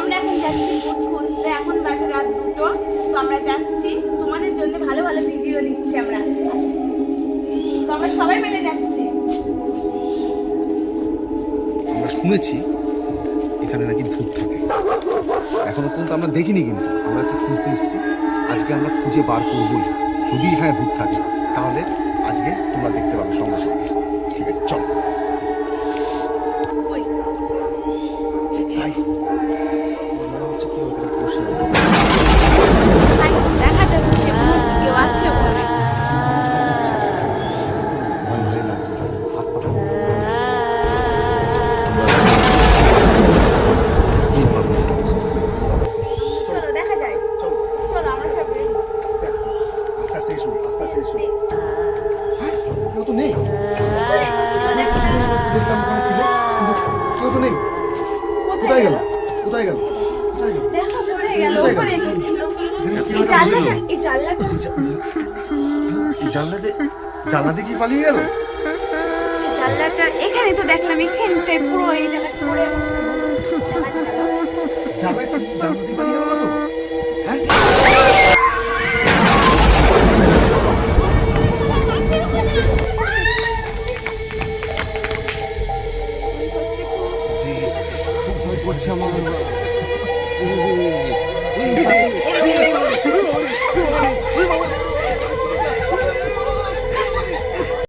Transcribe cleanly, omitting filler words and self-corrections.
আমরা এখন যাচ্ছি ভূত খুঁজতে। এখন বাজে রাত 2টো। তো আমরা যাচ্ছি, তোমাদের জন্য ভালো ভালো ভিডিও দিচ্ছি আমরা। তো আমরা সবাই মিলে যাচ্ছি। আমরা শুনেছি এখানে নাকি ভূত থাকে, এখনো পর্যন্ত আমরা দেখিনি, কিন্তু আমরা হচ্ছে খুঁজতে এসেছি। আজকে আমরা খুঁজে বার করবোই। যদি এখানে ভূত থাকে তাহলে আজকে তোমরা দেখতে পাবে সঙ্গে সঙ্গে। ঠিক আছে, চলো। কই? Guys, মনে হচ্ছে কেউ এখানে বসে আছে। দেখা যাচ্ছে মনে হচ্ছে কেউ আছে ওখানে। ভয় ভয় লাগছে, হাত পা চলো দেখা যায়। চলো চলো আমরা সব বের হই। আস্তে আস্তে এসো, আস্তে আস্তে এসো। হ্যাঁ, কেউ তো নেই। দেখলাম ওখানে ছিল, কিন্তু কেউ তো নেই। কোথায় গেল? কোথায় গেল? কোথায় গেল? দেখা পড়ে গেল, ওখানে ছিল। এখানে কেউ এই একটা বসেছিল। জানলাটা এই জানলা দিয়ে কি পালিয়ে গেল? এখানে তো দেখলাম, এখানটায় পুরো এই জায়গাটা পড়ে দেখা গেল। জানলা দিয়ে পালিয়ে গেল না তো? হ্যাঁ? খুব ভয় করছে আমার।